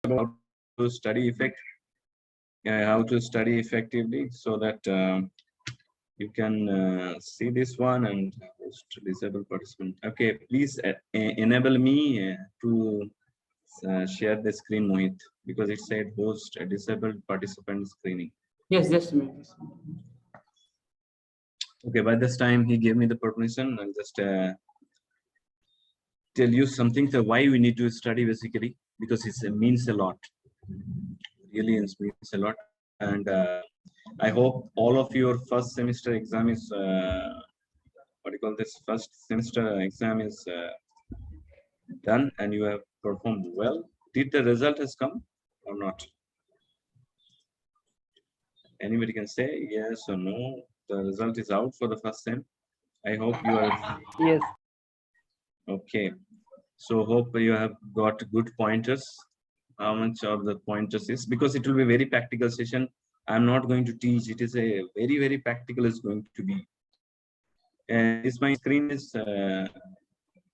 about to study how to study effectively, so that you can see this one and host disabled participant. Okay, please enable me to share the screen, Mohit, because it said host a disabled participant screening. Yes, just a minute. Okay, by this time he gave me the permission. I'll just tell you something. So why we need to study basically, because it means a lot. Really means a lot, and I hope all of your first semester exam is what do you call this? First semester exam is done, and you have performed well. Did the result has come or not? Anybody can say yes or no. The result is out for the first sem. I hope you are. Yes. Okay. So hope you have got good pointers. How much of the pointers is, because it will be a very practical session. I'm not going to teach. It is a very practical is going to be. And is my screen is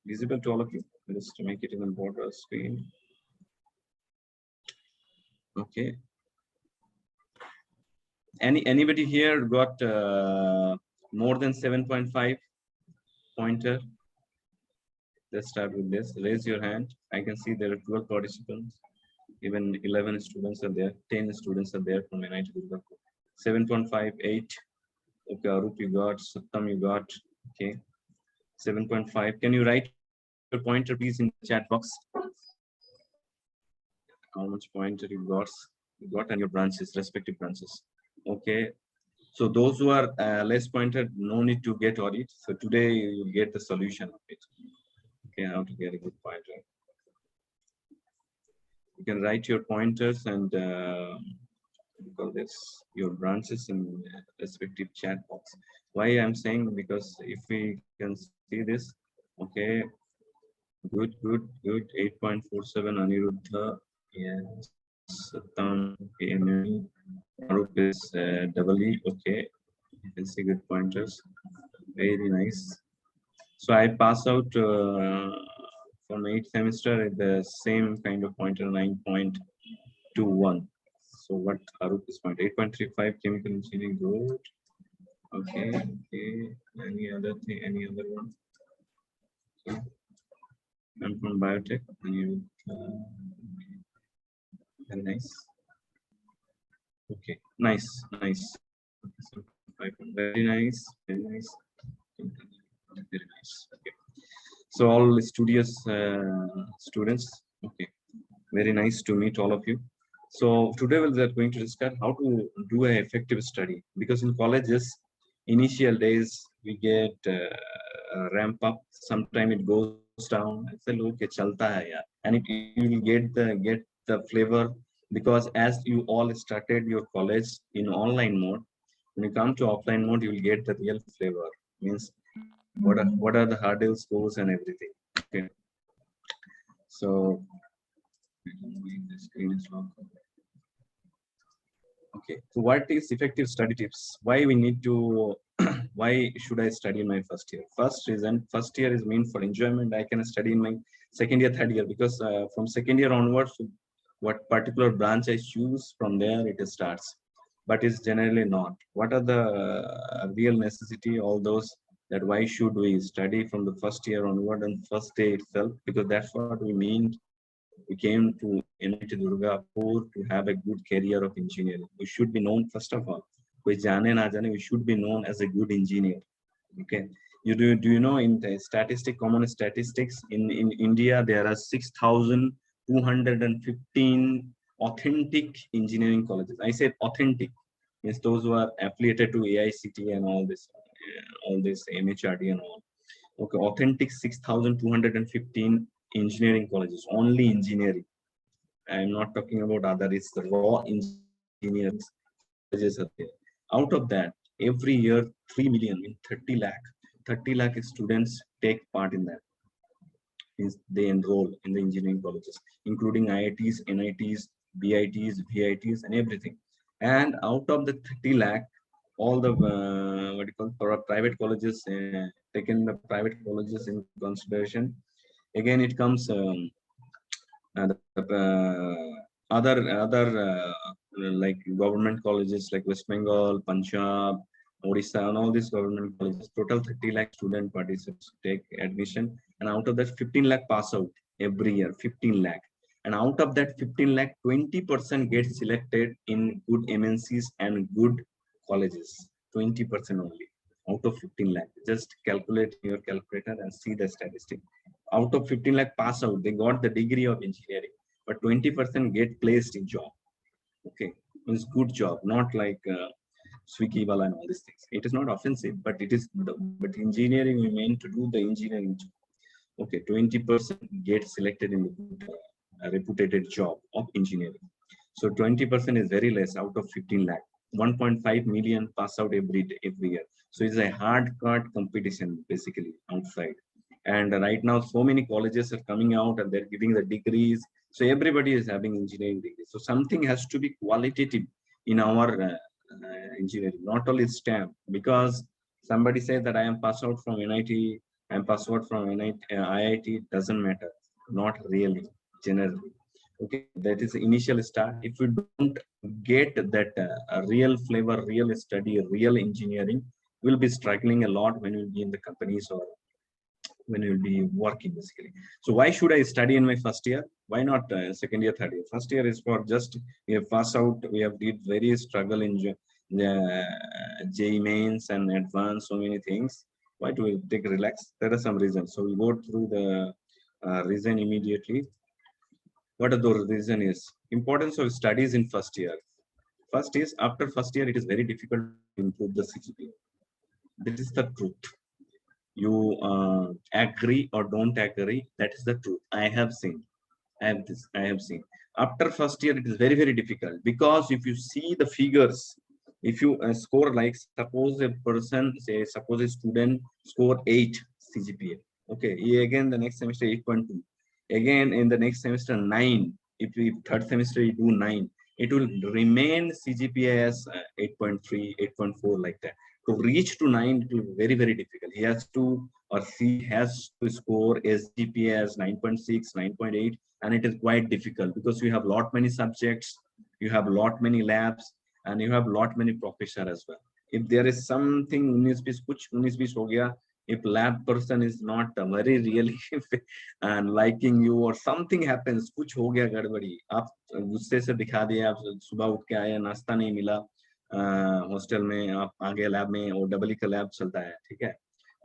visible to all of you? Just to make it in a border screen. Okay. Anybody here got more than 7.5 pointer? Let's start with this. Raise your hand. I can see there are 12 participants. Even 11 students are there. 10 students are there from NITDGP. 7.5, 8. Okay, Arup, you got. Sattam, you got. Okay. 7.5. Can you write your pointer, please, in the chat box? How much pointer you got, and your branches, respective branches. Okay. So those who are less pointed, no need to get audit. So today you get the solution of it. Okay, how to get a good pointer. You can write your pointers and call this your branches in respective chat box. Why I'm saying, because if we can see this, okay, good. 8.47 Aniruddha, yes, Satam, PME, Arup is double E, okay, you can see good pointers, very nice. So I pass out from 8th semester at the same kind of pointer, 9.21. So what Arup is point 8.35 chemical engineering good. Okay. Any other thing? Any other one? Okay. I'm from biotech. Very nice. Okay. Nice. Very nice. Very nice. Okay. So all studious students. Okay. Very nice to meet all of you. So today we are going to discuss how to do an effective study, because in colleges, initial days we get ramp up. Sometime it goes down. It's a okay, chalta hai yaar. And you will get the flavor, because as you all started your college in online mode, when you come to offline mode, you will get the real flavor. Means what are the hurdles, goals, and everything. Okay. So the screen is long. Okay, so what is effective study tips? Why we need to, why should I study in my first year? First reason, first year is meant for enjoyment. I can study in my second year, third year, because from second year onwards, what particular branch I choose, from there it starts. But it's generally not. What are the real necessity, all those, that why should we study from the first year onward and first day itself? Because that's what we mean. We came to NIT Durgapur to have a good career of engineering. We should be known, first of all. We should be known as a good engineer. Okay. Do you know, in the common statistics, in India, there are 6,215 authentic engineering colleges. I said authentic, means those who are affiliated to AICT and all this MHRD and all. Okay, authentic 6,215 engineering colleges, only engineering. I'm not talking about other, it's the raw engineering colleges are there. Out of that, every year 3 million, 30 lakh students take part in that. Means they enroll in the engineering colleges, including IITs, NITs, BITs, VITs, and everything. And out of the 30 lakh, all the what you call private colleges, taken the private colleges in consideration. Again, it comes other like government colleges like West Bengal, Punjab, Odisha, and all these government colleges. Total 30 lakh student participants take admission, and out of that 15 lakh pass out every year. 15 lakh, and out of that 15 lakh, 20% gets selected in good MNCs and good colleges. 20% only out of 15 lakh. Just calculate in your calculator and see the statistic. Out of 15 lakh pass out, they got the degree of engineering, but 20% get placed in job. Okay, it's good job, not like Swiggy wala and all these things. It is not offensive, but it is. But engineering, we meant to do the engineering job. Okay, 20% get selected in the reputed job of engineering. So 20% is very less out of 15 lakh. 1.5 million pass out every year. So it's a hard card competition basically outside. And right now, so many colleges are coming out and they're giving the degrees. So everybody is having engineering degrees. So something has to be qualitative in our engineering, not only STEM. Because somebody said that I am passed out from NIT, I am passed out from IIT, doesn't matter. Not really, generally. Okay, that is the initial start. If you don't get that real flavor, real study, real engineering, will be struggling a lot when you be in the companies or when you will be working basically. So why should I study in my first year? Why not second year, third year? First year is for just we have pass out. We have did very struggle in the JEE mains and advanced so many things. Why do we take relax? There are some reasons. So we go through the reason immediately. What are those reason is importance of studies in first year. First is after first year it is very difficult to improve the CGPA. This is the truth. You agree or don't agree, that is the truth. I have seen. I have seen. After first year, it is very, very difficult because if you see the figures, if you score like suppose a person, say suppose a student score 8 CGPA. Okay, again the next semester 8.2. Again in the next semester 9. If we third semester you do 9, it will remain CGPA as 8.3, 8.4 like that. To reach to 9, it will be very, very difficult. He has to or she has to score SGPA as 9.6, 9.8, and it is quite difficult because you have lot many subjects, you have lot many labs, and you have lot many professor as well. If there is something 19-20 kuch 19-20 ho gaya, if lab person is not very really and liking you or something happens, kuch ho gaya gadbadi, aap गुस्से से दिखा दिए, आप सुबह उठ के आए नाश्ता नहीं मिला हॉस्टल में, आप आगे लैब में और डबल का लैब चलता है, ठीक है,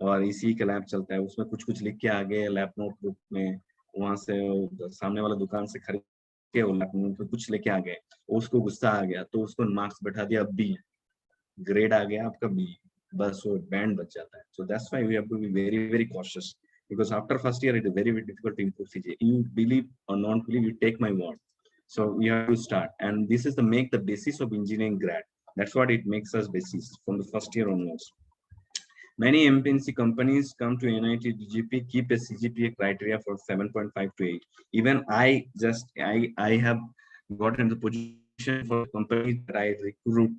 और इसी का लैब चलता है, उसमें कुछ कुछ लिख के आ गए लैब नोटबुक में, वहां से सामने वाला दुकान से खरीद के वो लैब नोट कुछ लेके आ गए, उसको गुस्सा आ गया तो उसको मार्क्स बैठा दिया बी, ग्रेड आ गया आपका बी, बस वो बैंड बच जाता है. So that's why we have to be very very cautious because after first year it is very very difficult to improve CGPA. You believe or not believe, you take my word. So we have to start, and this is the make the basis of engineering grad. That's what it makes us basis from the first year onwards. Many MNC companies come to NITDGP, keep a CGPA criteria for 7.5 to 8. Even I have gotten the position for companies that I recruit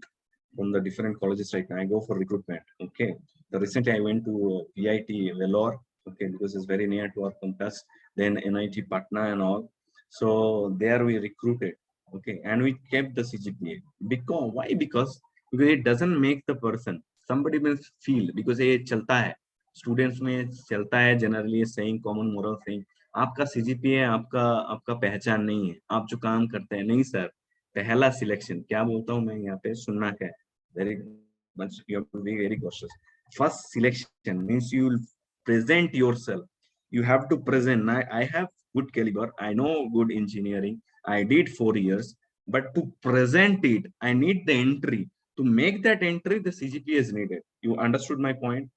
from the different colleges right now. I go for recruitment. Okay. Recently I went to VIT Vellore, okay, because it's very near to our campus. Then NIT Patna and all. So there we recruited. Okay, and we kept the CGPA. Because why? Because it doesn't make the person. Somebody will feel because ये चलता है students में चलता है generally saying common moral saying आपका CGPA आपका आपका पहचान नहीं है आप जो काम करते हैं नहीं सर पहला सिलेक्शन क्या बोलता हूँ मैं यहाँ पे सुनना क्या है very much you have to be very cautious first selection means you will present yourself you have to present I have good caliber I know good engineering I did 4 years but to present it I need the entry to make that entry the CGPA is needed. You understood my point?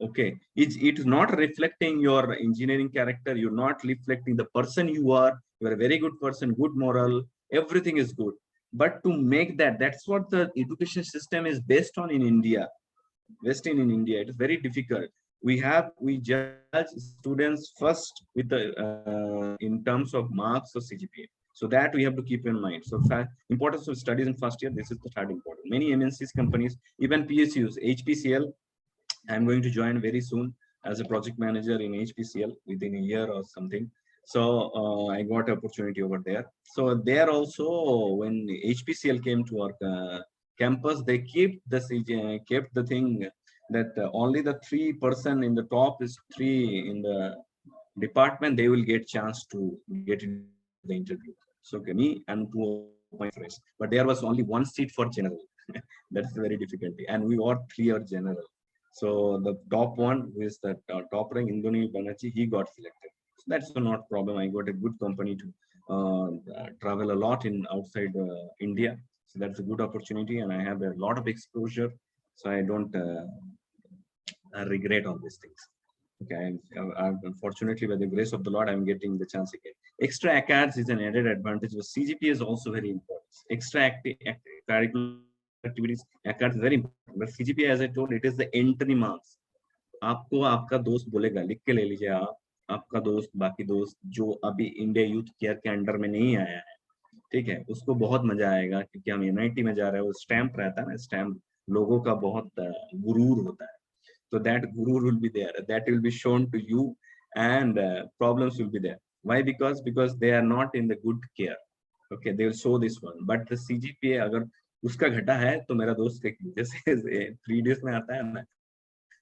Okay, it is not reflecting your engineering character, you're not reflecting the person you are a very good person, good moral, everything is good, but to make that, that's what the education system is based on in India. Western in India, it is very difficult. We judge students first with the in terms of marks or CGPA. So that we have to keep in mind. So importance of studies in first year, this is the third important. Many MNCs companies, even PSUs, HPCL, I'm going to join very soon as a project manager in HPCL within a year or something. So I got opportunity over there. So there also, when HPCL came to our campus, they kept the thing that only the 3% in the top is three in the department, they will get chance to get into the interview. So okay, me and two of my friends, but there was only one seat for general. That's very difficulty, and we all clear general. So the top one, who is the top rank, Indoni Banerjee, he got selected. So that's not problem. I got a good company to travel a lot in outside India. So that's a good opportunity, and I have a lot of exposure. So I don't regret all these things. Okay, unfortunately, by the grace of the Lord, I'm getting the chance again. Extra ACADS is an added advantage, but CGP is also very important. Extra curricular activities, ACADS is very important. But CGP, as I told, it is the entry marks. आपको आपका दोस्त बोलेगा, लिख के ले लीजिए आप, आपका दोस्त, बाकी दोस्त जो अभी इंडिया यूथ केयर के अंडर में नहीं आया है, ठीक है, उसको बहुत मजा आएगा क्योंकि हम एनआईटी में जा रहे हैं। वो स्टैंप रहता है ना, स्टैंप लोगों का बहुत गुरूर होता है। So that guru will be there. That will be shown to you, and problems will be there. Why? Because they are not in the good care. Okay, they will show this one. But the CGPA अगर उसका घटा है तो मेरा दोस्त जैसे 3 days में आता है ना,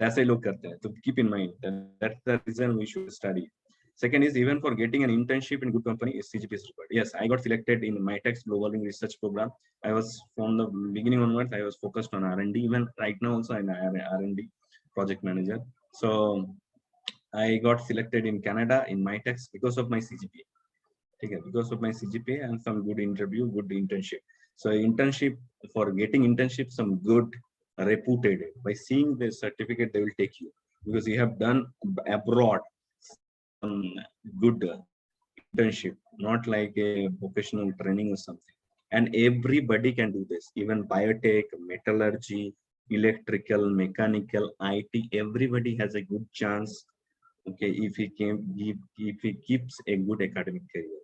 ऐसे ही लोग करते हैं. तो keep in mind that's the reason we should study. Second is, even for getting an internship in good company, is CGP is required. Yes, I got selected in MyTech's Global Research Program. I was from the beginning onwards, I was focused on R&D. Even right now also I'm R&D project manager. So I got selected in Canada in MyTech because of my CGPA. Okay, because of my CGPA and some good interview, good internship. So internship, for getting internship, some good reputed, by seeing the certificate, they will take you because you have done abroad some good internship, not like a vocational training or something. And everybody can do this, even biotech, metallurgy, electrical, mechanical, IT, everybody has a good chance. Okay, if he keeps a good academic career.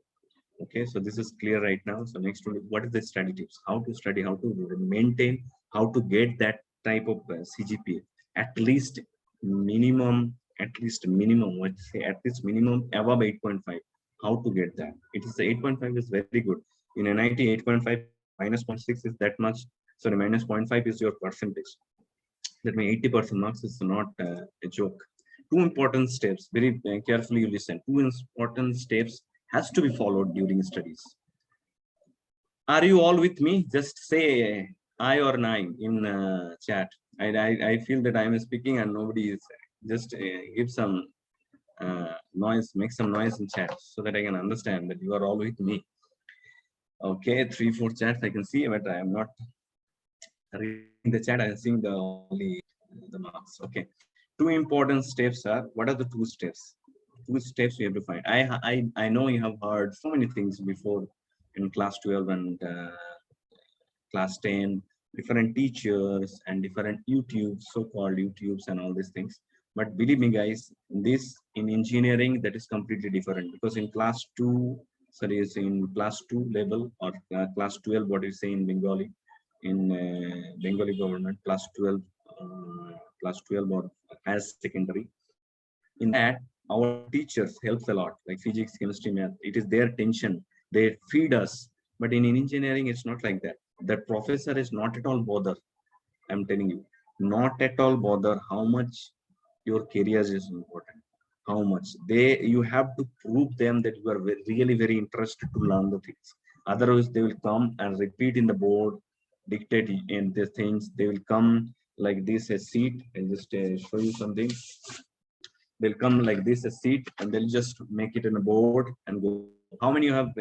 Okay, so this is clear right now. So next one, what is the study tips? How to study, how to maintain, how to get that type of CGPA. At least minimum, let's say at least minimum above 8.5. How to get that? It is 8.5 is very good. In NIT, 8.5 minus 0.6 is that much. Sorry, minus 0.5 is your percentage. That means 80% marks is not a joke. Two important steps, very carefully you listen. Two important steps has to be followed during studies. Are you all with me? Just say I or nine in chat. I feel that I am speaking and nobody is. Just give some noise, make some noise in chat so that I can understand that you are all with me. Okay, 3-4 chats I can see, but I am not reading the chat. I am seeing the only the marks. Okay, two important steps are, what are the two steps? Two steps you have to find. I know you have heard so many things before in class 12 and class 10, different teachers and different YouTubes, so-called YouTubes and all these things. But believe me, guys, this in engineering, that is completely different, because in class 2, sorry, is in class 2 level or class 12, what you say in Bengali, in Bengali government, class 12 or as secondary. In that, our teachers helps a lot, like physics, chemistry, math. It is their tension. They feed us. But in engineering, it's not like that. That professor is not at all bother. I'm telling you, not at all bother how much your career is important. How much you have to prove them that you are really very interested to learn the things. Otherwise, they will come and repeat in the board, dictate in the things. They will come like this, a seat. I'll just show you something. They'll come like this, a seat, and they'll just make it in a board and go. How many you have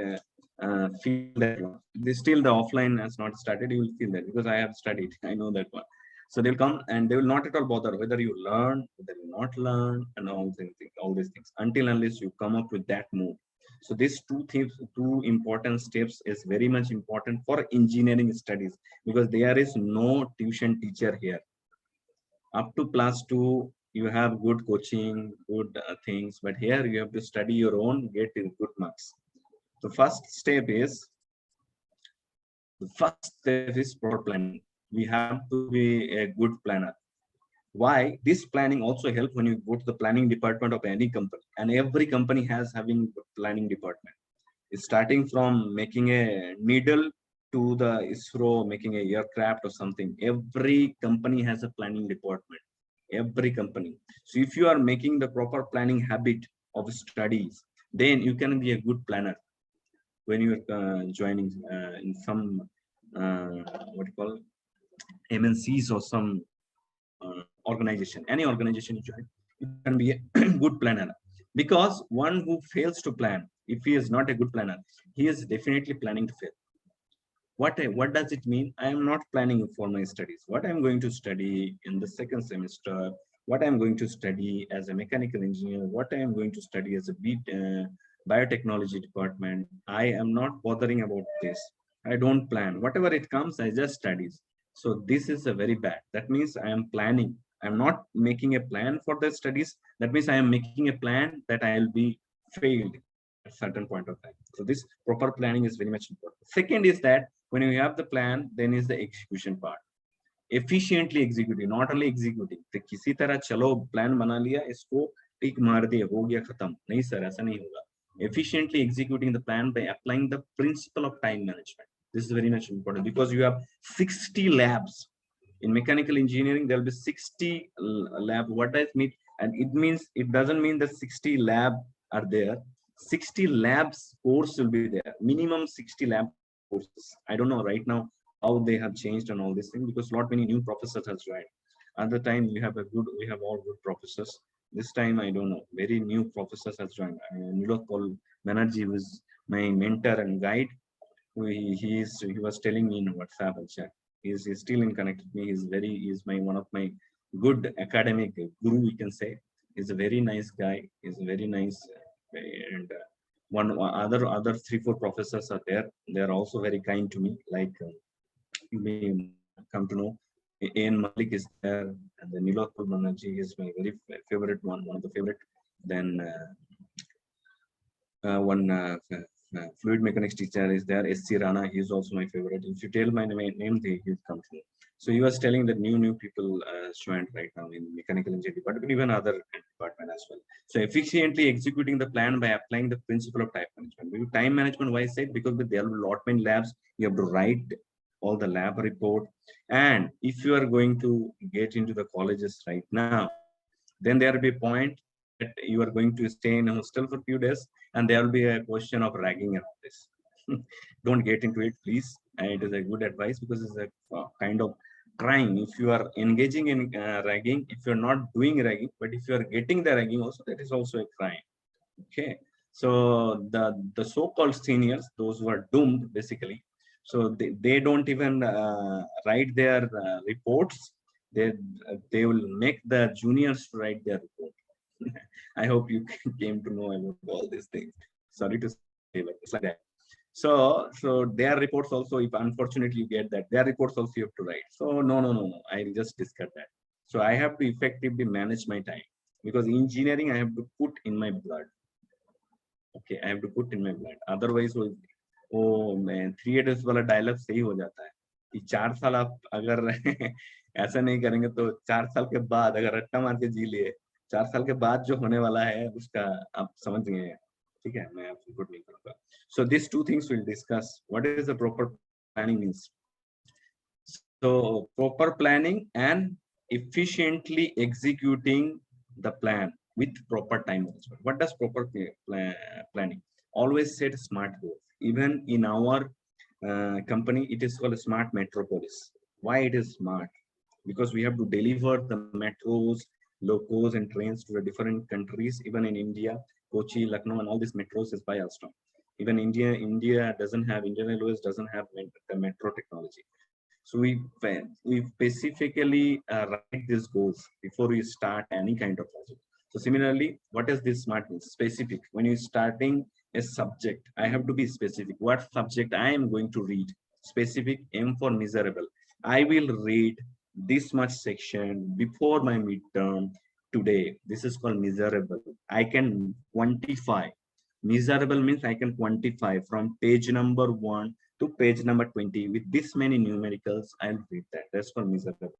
feel that one? They still the offline has not started. You will feel that because I have studied. I know that one. So they'll come and they will not at all bother whether you learn, whether you not learn, and all these things until unless you come up with that move. So these two things, two important steps is very much important for engineering studies, because there is no tuition teacher here. Up to class 2, you have good coaching, good things, but here you have to study your own, get good marks. The first step is proper planning. We have to be a good planner. Why this planning also helps when you go to the planning department of any company, and every company has having planning department. It's starting from making a needle to the ISRO making a aircraft or something. Every company has a planning department. Every company. So if you are making the proper planning habit of studies, then you can be a good planner when you are joining in some what you call MNCs or some organization, any organization you join, you can be a good planner. Because one who fails to plan, if he is not a good planner, he is definitely planning to fail. What does it mean? I am not planning for my studies. What I'm going to study in the second semester, what I'm going to study as a mechanical engineer, what I am going to study as a biotechnology department, I am not bothering about this. I don't plan. Whatever it comes, I just studies. So this is a very bad. That means I am planning. I'm not making a plan for the studies. That means I am making a plan that I'll be failed at certain point of time. So this proper planning is very much important. Second is that when you have the plan, then is the execution part. Efficiently executing, not only executing. तो किसी तरह चलो plan बना लिया, इसको टिक मार दिया, हो गया खत्म. नहीं सर, ऐसा नहीं होगा. Efficiently executing the plan by applying the principle of time management. This is very much important because you have 60 labs. In mechanical engineering, there will be 60 lab. What does it mean? And it means, it doesn't mean that 60 lab are there. 60 labs course will be there. Minimum 60 lab courses. I don't know right now how they have changed and all these things because lot many new professors has joined. At the time we have all good professors. This time I don't know, very new professors has joined. Nilokol Banerjee was my mentor and guide. He was telling me in WhatsApp and chat. He's still in connect with me. He's my one of my good academic guru, we can say. He's a very nice guy. He's very nice, and one other 3 4 professors are there. They are also very kind to me. Like you may come to know, A.N. Malik is there, and then Nilokul Banerjee is my very favorite one of the favorite. Then one fluid mechanics teacher is there, S.C. Rana. He is also my favorite. If you tell my name, he'll come to me. So he was telling that new people joined right now in mechanical engineering department, even other department as well. So efficiently executing the plan by applying the principle of time management. Time management, why I said? Because there are a lot many labs. You have to write all the lab report. And if you are going to get into the colleges right now, then there will be a point that you are going to stay in a hostel for a few days, and there will be a question of ragging around this. Don't get into it, please. And it is a good advice because it's a kind of crime if you are engaging in ragging. If you're not doing ragging, but if you are getting the ragging also, that is also a crime. Okay, so the so-called seniors, those who are doomed basically, so they don't even write their reports. They will make the juniors to write their report. I hope you came to know about all these things. Sorry to say, but it's like that. So their reports also, if unfortunately you get that, their reports also you have to write. So no. I'll just discard that. So I have to effectively manage my time because engineering I have to put in my blood. Okay, I have to put in my blood. Otherwise, वो मैं 3 idiots वाला dialogue सही हो जाता है कि 4 साल आप अगर ऐसा नहीं करेंगे तो 4 साल के बाद अगर रट्टा मार के जी लिए 4 साल के बाद जो होने वाला है उसका आप समझ गए हैं. ठीक है, मैं आपको रिपोर्ट नहीं करूंगा. So these two things we'll discuss. What is the proper planning means? So proper planning and efficiently executing the plan with proper time management. What does proper planning? Always set smart goals. Even in our company, it is called a smart metropolis. Why it is smart? Because we have to deliver the metros, locos, and trains to the different countries. Even in India, Kochi, Lucknow, and all these metros is by Alstom. Even India doesn't have, Indian Railways doesn't have the metro technology. So we specifically write these goals before we start any kind of project. So similarly, what is this smart means? Specific. When you're starting a subject, I have to be specific. What subject I am going to read? Specific. M for miserable. I will read this much section before my midterm today. This is called miserable. I can quantify. Miserable means I can quantify from page number 1 to page number 20 with this many numericals. I'll read that. That's for miserable.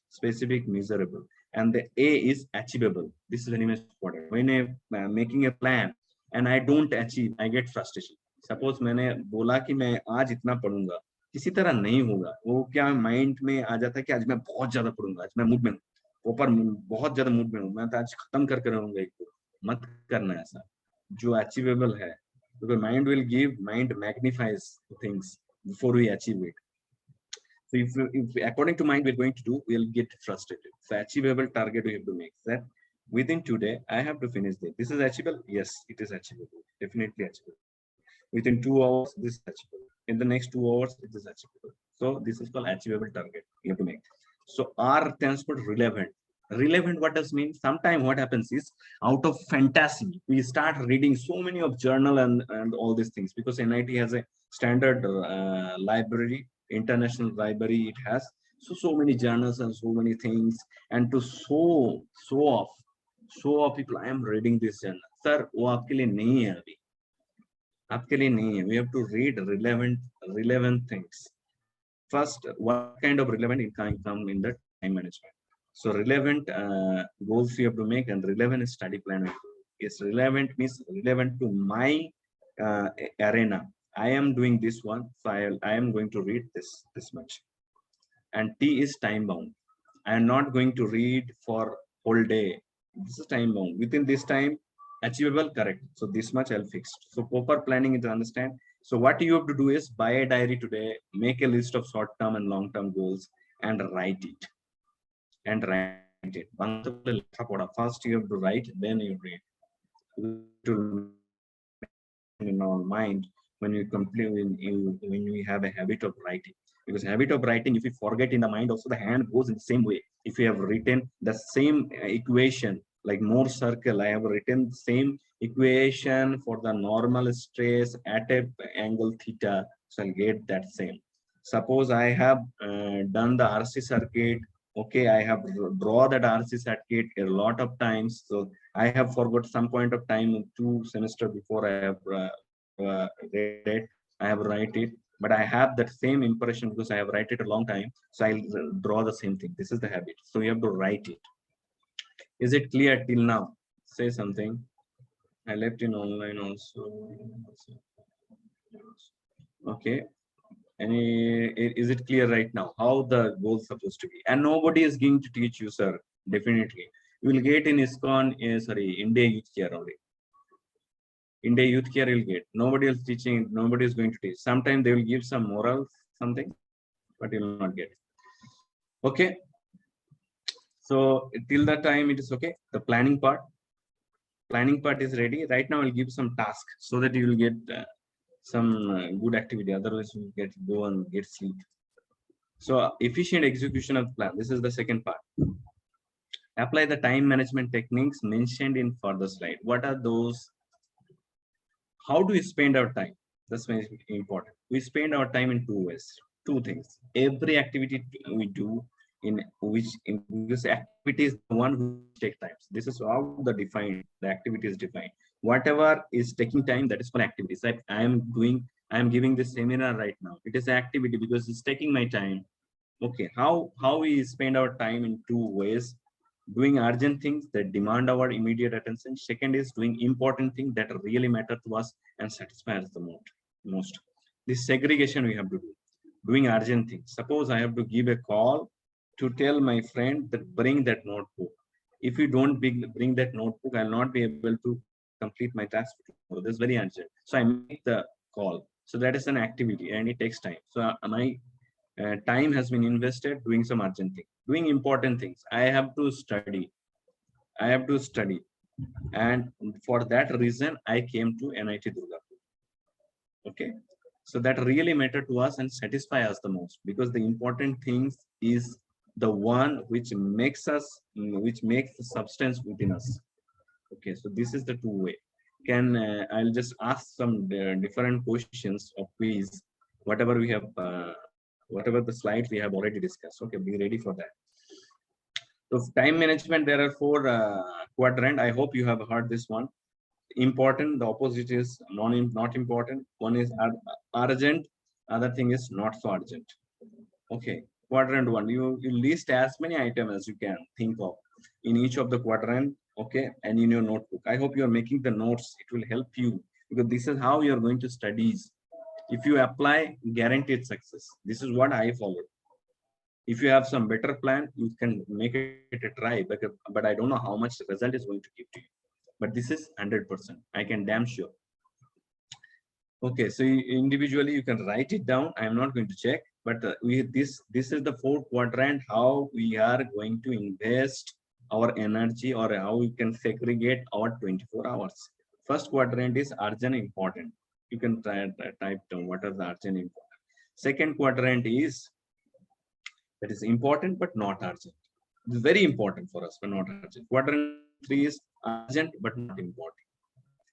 Specific, miserable. and the A is achievable. This is very much important. When making a plan and I don't achieve, I get frustration. Suppose मैंने बोला कि मैं आज इतना पढ़ूंगा, किसी तरह नहीं होगा, वो क्या माइंड में आ जाता है कि आज मैं बहुत ज्यादा पढ़ूंगा, आज मैं मूड में हूँ, ऊपर बहुत ज्यादा मूड में हूँ, मैं तो आज खत्म करके रहूंगा एक को। मत करना ऐसा। जो अचीवेबल है, because mind magnifies things before we achieve it. So if according to mind we're going to do, we'll get frustrated. So achievable target we have to make that within today I have to finish this. This is achievable. Yes, it is achievable. Definitely achievable. Within 2 hours, this is achievable. In the next 2 hours, it is achievable. So this is called achievable target you have to make. So R stands for relevant. Relevant, what does mean? Sometimes what happens is out of fantasy, we start reading so many of journal and all these things because NIT has a standard library, international library it has. So many journals and so many things. And to show off people, I am reading this journal. Sir, वो आपके लिए नहीं है अभी. आपके लिए नहीं है. We have to read relevant things. First, what kind of relevant it can come in the time management. So relevant goals you have to make, and relevant study plan. Yes, relevant means relevant to my arena. I am doing this one, so I am going to read this much. And T is time bound. I am not going to read for whole day. This is time bound. Within this time, achievable, correct. So this much I'll fix. So proper planning is to understand. So what you have to do is buy a diary today, make a list of short-term and long-term goals, and write it. And write it. First you have to write, then you read. To in our mind when you complete when you have a habit of writing, because habit of writing, if you forget in the mind also, the hand goes in the same way. If you have written the same equation like more circle, I have written the same equation for the normal stress at a angle theta, so I'll get that same. Suppose I have done the RC circuit, okay, I have draw that RC circuit a lot of times, so I have forgot some point of time 2 semester before I have read it, I have write it, but I have that same impression because I have write it a long time, so I'll draw the same thing. This is the habit. So you have to write it. Is it clear till now? Say something. I left in online also. Okay. Is it clear right now how the goal is supposed to be? And nobody is going to teach you, sir. Definitely. You will get in ISKCON, India Youth Care only. India Youth Care you'll get. Nobody else teaching, nobody is going to teach. Sometimes they will give some moral something, but you'll not get. Okay. So till that time it is okay. The planning part is ready. Right now I'll give some task so that you will get some good activity. Otherwise you get go and get sleep. So efficient execution of plan. This is the second part. Apply the time management techniques mentioned in further slide. What are those? How do we spend our time? That's very important. We spend our time in two ways, two things. Every activity we do in this activity is the one who takes time. This is how the activity is defined. Whatever is taking time, that is for activities. Like I am giving this seminar right now. It is an activity because it's taking my time. Okay, how we spend our time in two ways. Doing urgent things that demand our immediate attention. Second is doing important things that really matter to us and satisfy us the most. This segregation we have to do. Doing urgent things. Suppose I have to give a call to tell my friend that bring that notebook. If you don't bring that notebook, I'll not be able to complete my task. So this is very urgent. So I make the call. So that is an activity and it takes time. So my time has been invested doing some urgent thing, doing important things. I have to study. And for that reason, I came to NIT Durgapur. Okay. So that really matter to us and satisfy us the most, because the important things is the one which makes the substance within us. Okay. So this is the two way. I'll just ask some different questions of quiz, whatever we have, whatever the slides we have already discussed. Okay, be ready for that. So time management, there are four quadrant. I hope you have heard this one. Important, the opposite is not important. One is urgent, other thing is not so urgent. Okay, quadrant one, you list as many items as you can think of. in each of the quadrant, okay, and in your notebook. I hope you are making the notes. It will help you because this is how you are going to studies. If you apply, guaranteed success. This is what I followed. If you have some better plan, you can make it a try, but I don't know how much the result is going to give to you. But this is 100%. I can damn sure. Okay, so individually you can write it down. I am not going to check, but this is the fourth quadrant. How we are going to invest our energy, or how we can segregate our 24 hours. First quadrant is urgent important. You can type down what are the urgent important. Second quadrant is that is important but not urgent. It is very important for us, but not urgent. Quadrant 3 is urgent but not important.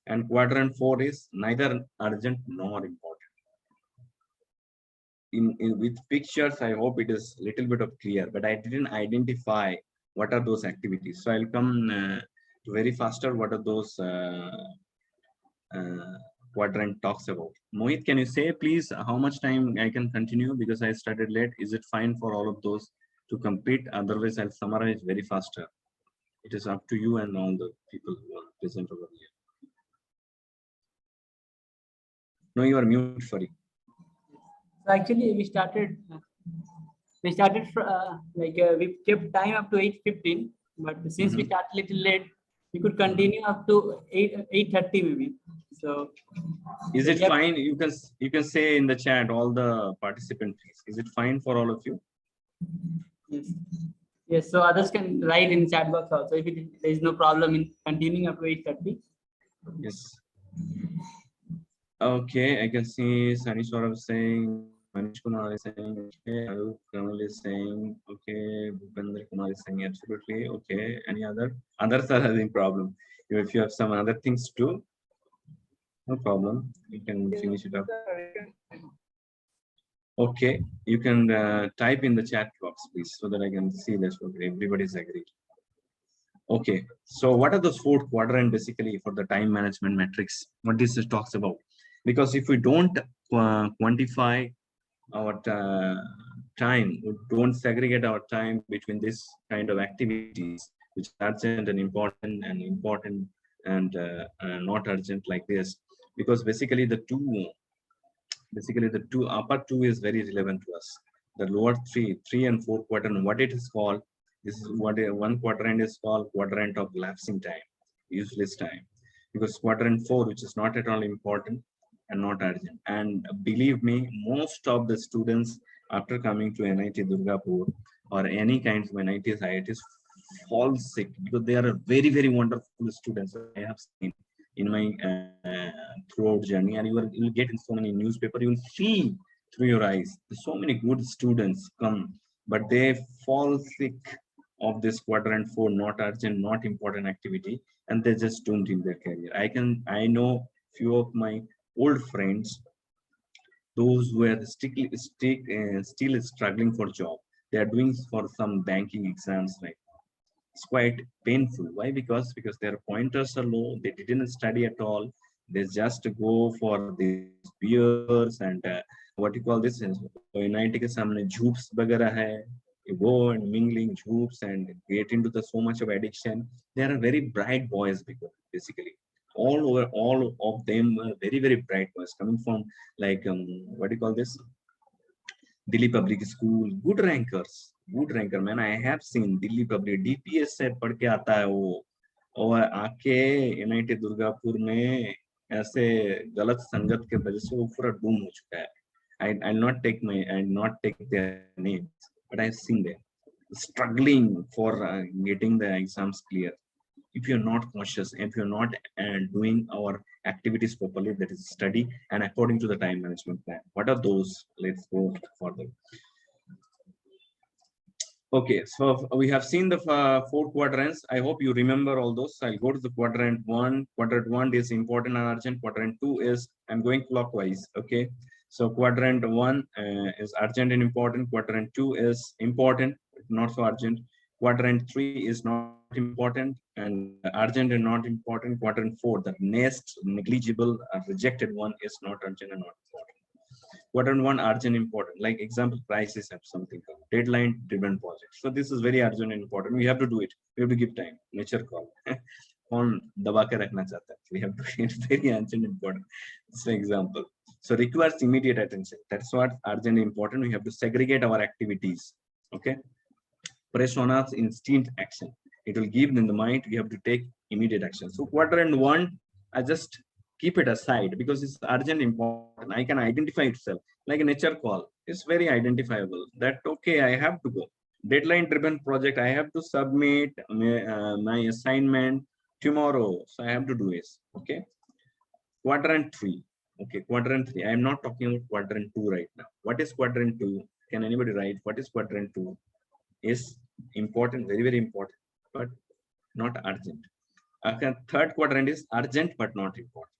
And quadrant 4 is neither urgent nor important. With pictures, I hope it is little bit of clear, but I didn't identify what are those activities. So I'll come to very faster. What are those uh, quadrant talks about? Mohit, can you say please how much time I can continue because I started late? Is it fine for all of those to complete? Otherwise, I'll summarize very faster. It is up to you and all the people who are present over here. No, you are mute, Fari. So actually, we kept time up to 8:15, but since we started little late, we could continue up to 8:30 maybe. So is it fine? You can say in the chat all the participants. Is it fine for all of you? Yes. Yes. So others can write in chat box also if there is no problem in continuing up to 8:30. Yes. Okay, I can see Sunny Saurabh saying, Manish Kumar is saying, okay, Arup Kamal is saying, okay, Bhupendra Kumar is saying, absolutely, okay. Any other? Others are having problem. If you have some other things too, no problem. You can finish it up. Okay, you can type in the chat box, please, so that I can see that everybody's agreed. Okay, so what are those four quadrant basically for the time management metrics? What this talks about? Because if we don't quantify our time, we don't segregate our time between this kind of activities, which is urgent and not urgent like this, because basically the two upper two is very relevant to us. The lower three and four quadrant, what it is called, this is what one quadrant is called quadrant of lapsing time, useless time, because quadrant 4, which is not at all important and not urgent. And believe me, most of the students after coming to NIT Durgapur or any kinds of NITs, IITs fall sick because they are very wonderful students I have seen in my throughout journey, and you will get in so many newspaper, you will see through your eyes so many good students come, but they fall sick of this quadrant 4, not urgent, not important activity, and they just doomed in their career. I know few of my old friends, those who are still struggling for job. They are doing for some banking exams right. It's quite painful. Why? Because their pointers are low. They didn't study at all. They just go for these beers and what you call this is NIT के सामने झूप्स वगैरह है. You go and mingling झूप्स and get into the so much of addiction. They are very bright boys basically. All of them are very bright boys coming from like what do you call this? Delhi Public School, good rankers, good ranker man. I have seen Delhi Public DPS से पढ़ के आता है वो, और आके NIT Durgapur में ऐसे गलत संगत के वजह से वो पूरा डूम हो चुका है. I'll not take their names, but I've seen them struggling for getting the exams clear. If you're not cautious, if you're not doing our activities properly, that is study and according to the time management plan. What are those? Let's go further. Okay, so we have seen the four quadrants. I hope you remember all those. I'll go to the quadrant 1. Quadrant 1 is important and urgent. Quadrant 2 is, I'm going clockwise. Okay, so quadrant 1 is urgent and important. Quadrant 2 is important, not so urgent. Quadrant 3 is not important and urgent and not important. Quadrant 4, the next negligible rejected one, is not urgent and not important. Quadrant 1, urgent, important. Like example, prices have something come. deadline driven project. So this is very urgent and important. We have to do it. We have to give time. Nature call. कौन दबा के रखना चाहता है? We have to. It's very urgent and important. It's an example. So requires immediate attention. That's what urgent and important. We have to segregate our activities. Okay. Press on us instant action. It will give in the mind. We have to take immediate action. So quadrant one, I just keep it aside because it's urgent important. I can identify itself like a nature call. It's very identifiable that okay, I have to go. Deadline driven project. I have to submit my assignment tomorrow. So I have to do this. Okay. Quadrant three. Okay, quadrant three. I am not talking about quadrant two right now. What is quadrant two? Can anybody write? What is quadrant two? Is important, very, very important, but not urgent. Okay, third quadrant is urgent but not important.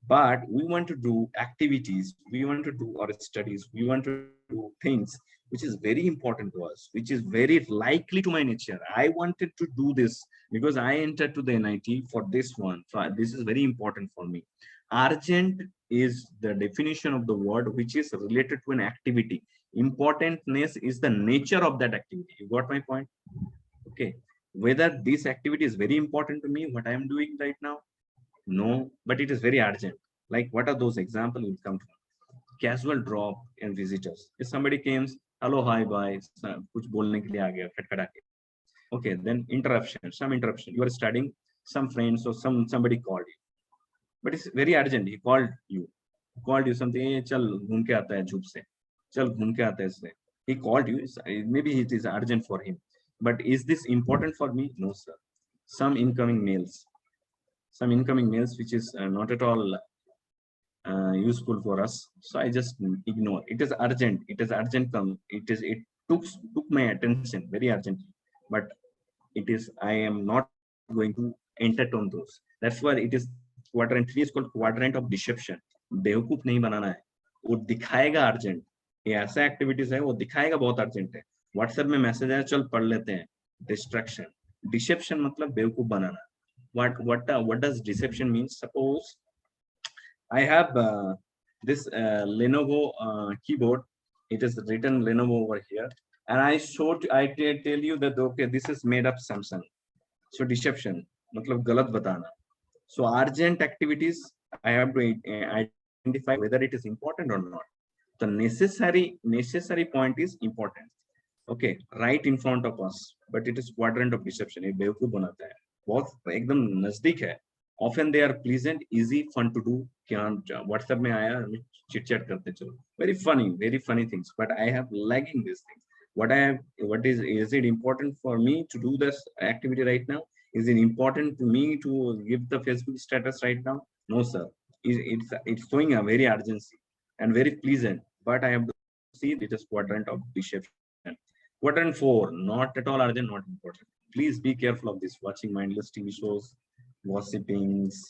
But we want to do activities, we want to do our studies, we want to do things which is very important to us, which is very likely to my nature. I wanted to do this because I entered to the NIT for this one. So this is very important for me. Urgent is the definition of the word which is related to an activity. Importantness is the nature of that activity. You got my point? Okay. Whether this activity is very important to me, what I am doing right now, no, but it is very urgent. Like what are those examples will come from? Casual drop and visitors. If somebody comes, hello, hi, bye, कुछ बोलने के लिए आ गया, खटखटा के. Okay, then interruption, some interruption. You are studying, some friends or somebody called you, but it's very urgent. He called you something. Hey, चल घूम के आता है झूप से, चल घूम के आता है इससे. He called you. Maybe it is urgent for him, but is this important for me? No, sir. Some incoming mails which is not at all useful for us, so I just ignore. It is urgent, come, it took my attention very urgently, but it is, I am not going to entertain those. That's why it is quadrant 3 is called quadrant of deception. बेवकूफ नहीं बनाना है, वो दिखाएगा urgent. ये ऐसा activities है वो दिखाएगा बहुत अर्जेंट है. व्हाट्सएप में मैसेज आया, चल पढ़ लेते हैं. डिस्ट्रैक्शन. डिसेप्शन मतलब बेवकूफ बनाना. What does deception mean? Suppose I have this Lenovo keyboard. It is written Lenovo over here, and I tell you that okay, this is made up Samsung. So deception, मतलब गलत बताना. So urgent activities, I have to identify whether it is important or not. The necessary point is important. Okay, right in front of us, but it is quadrant of deception. ये बेवकूफ बनाता है. बहुत एकदम नजदीक है. Often they are pleasant, easy, fun to do. क्या WhatsApp में आया, chit chat करते चलो. Very funny things. But I have lagging these things. What is it important for me to do this activity right now? Is it important to me to give the Facebook status right now? No, sir. It's showing a very urgency and very pleasant, but I have to see it is quadrant of deception. Quadrant 4, not at all urgent, not important. Please be careful of this. Watching mindless TV shows, gossipings.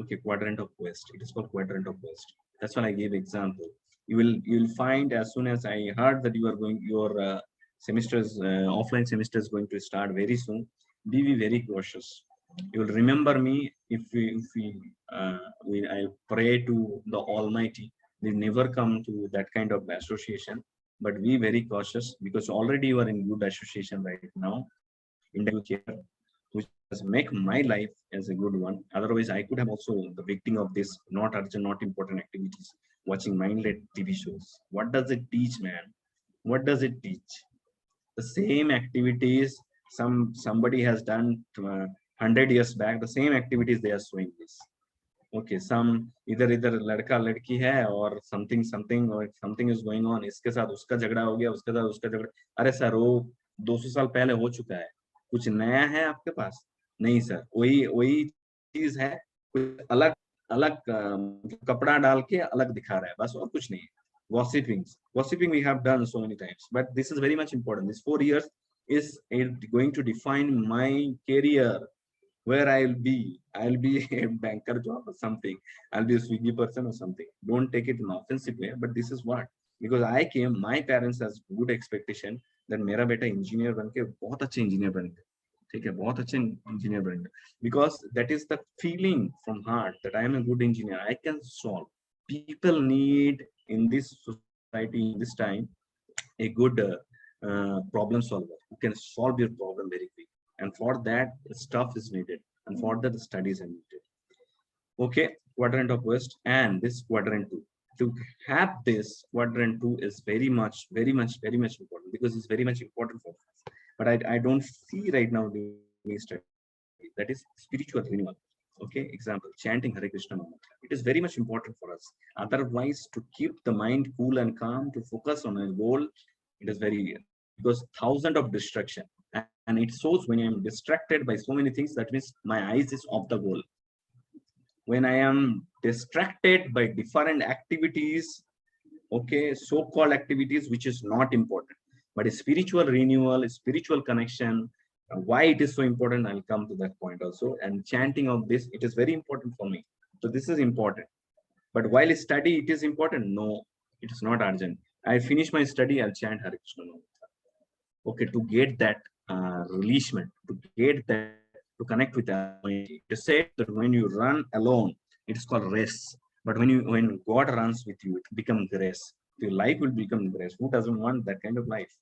Okay, quadrant of waste. It is called quadrant of waste. That's why I gave example. You'll find as soon as I heard that you are going, your semesters, offline semester is going to start very soon. Be very cautious. You will remember me if I pray to the Almighty. We never come to that kind of association, but be very cautious because already you are in good association right now. In the future, which has make my life as a good one. Otherwise, I could have also the victim of this not urgent, not important activities. Watching mindless TV shows. What does it teach, man? What does it teach? The same activities somebody has done 100 years back. The same activities they are showing this. Okay, some इधर लड़का लड़की है और something or something is going on. इसके साथ उसका झगड़ा हो गया, उसके साथ उसका झगड़ा. अरे सर वो 200 साल पहले हो चुका है. कुछ नया है आपके पास? नहीं सर, वही चीज है, कुछ अलग कपड़ा डाल के अलग दिखा रहा है, बस और कुछ नहीं. Gossiping we have done so many times, but this is very much important. This 4 years is going to define my career. Where I'll be a banker job or something. I'll be a Swiggy person or something. Don't take it in an offensive way, but this is what, because my parents has good expectation that मेरा बेटा engineer बन के बहुत अच्छे engineer बनेगा, ठीक है, बहुत अच्छे engineer बनेगा, because that is the feeling from heart that I am a good engineer. I can solve. People need in this society, in this time, a good problem solver who can solve your problem very quick. And for that, stuff is needed. And for that, the studies are needed. Okay, quadrant of West and this quadrant 2. To have this quadrant 2 is very much important because it's very much important for us. But I don't see right now doing study. That is spiritual renewal. Okay, example, chanting Hare Krishna Mantra. It is very much important for us. Otherwise, to keep the mind cool and calm, to focus on a goal, it is very because thousands of distraction. And it shows when I'm distracted by so many things, that means my eyes is off the goal. When I am distracted by different activities, okay, so-called activities, which is not important, but a spiritual renewal, a spiritual connection, why it is so important, I'll come to that point also. And chanting of this, it is very important for me. So this is important. But while study, it is important. No, it is not urgent. I finish my study, I'll chant Hare Krishna Mantra. Okay, to get that releasement, to get that, to connect with that mind. It is said that when you run alone, it is called race. But when God runs with you, it becomes grace. Your life will become grace. Who doesn't want that kind of life?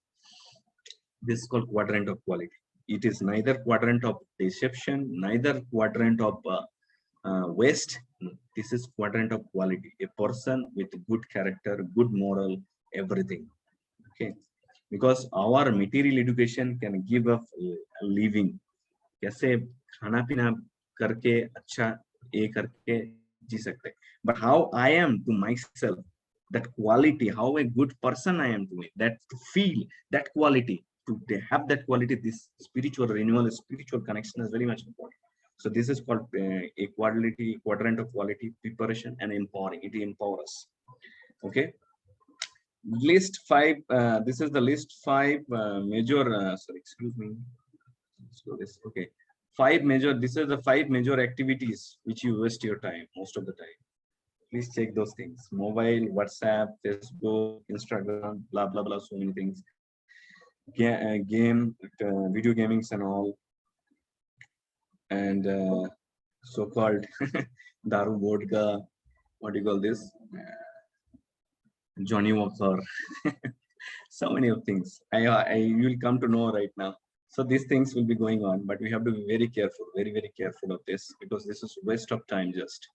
This is called quadrant of quality. It is neither quadrant of deception, neither quadrant of waste. No, this is quadrant of quality. A person with good character, good moral, everything. Okay, because our material education can give us a living. कैसे खाना पीना करके अच्छा ये करके जी सकते, but how I am to myself, that quality, how a good person I am to me, that to feel that quality, to have that quality, this spiritual renewal, spiritual connection is very much important. So this is called a quality quadrant of quality, preparation and empowering. It empowers us. Okay, list 5. This is the list 5 major sorry, excuse me. So this, okay, 5 major, this is the 5 major activities which you waste your time most of the time. Please check those things: mobile, WhatsApp, Facebook, Instagram, blah blah blah, so many things. Game, video gamings and all, and so-called daru vodka, what do you call this, Johnny Walker. So many of things you will come to know right now. So these things will be going on, but we have to be very careful, very careful of this, because this is waste of time just.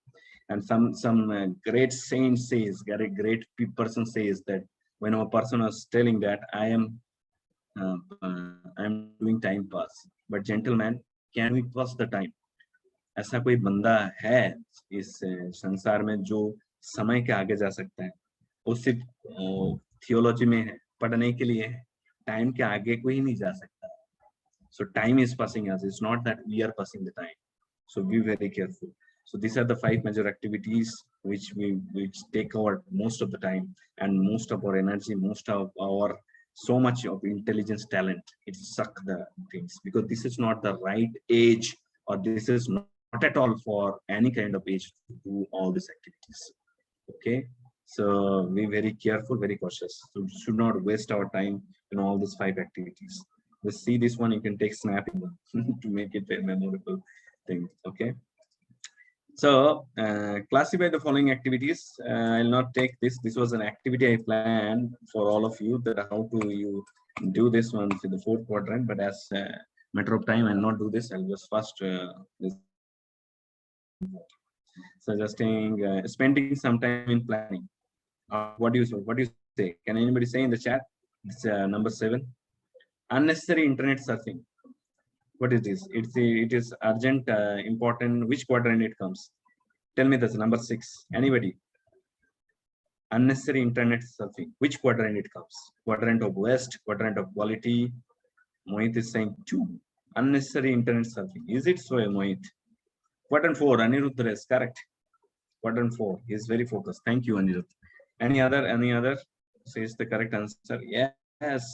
And some great saint says, great person says that when a person was telling that I'm doing time pass, but gentlemen, can we pass the time? ऐसा कोई बंदा है इस संसार में जो समय के आगे जा सकता है? वो सिर्फ थियोलॉजी में है, पढ़ने के लिए है, टाइम के आगे कोई नहीं जा सकता. So time is passing us. It's not that we are passing the time. So be very careful. So these are the 5 major activities which take our most of the time and most of our energy, most of our so much of intelligence, talent. It suck the things, because this is not the right age, or this is not at all for any kind of age to do all these activities. Okay, so be very careful, very cautious. So should not waste our time in all these 5 activities. Let's see this one. You can take snapping to make it a memorable thing. Okay. So classify the following activities. I'll not take this. This was an activity I planned for all of you, that how to you do this one for the 4th quadrant. But as a matter of time, I'll not do this. I'll just first this. Suggesting spending some time in planning. What do you say? Can anybody say in the chat? It's number 7. Unnecessary internet surfing. What is this? It is urgent, important. Which quadrant it comes? Tell me this. Number 6. Anybody? Unnecessary internet surfing. Which quadrant it comes? Quadrant of West, quadrant of quality. Mohit is saying 2. Unnecessary internet surfing. Is it so, Mohit? Quadrant 4. Aniruddha is correct. Quadrant 4. He is very focused. Thank you, Aniruddha. Any other says the correct answer? Yes,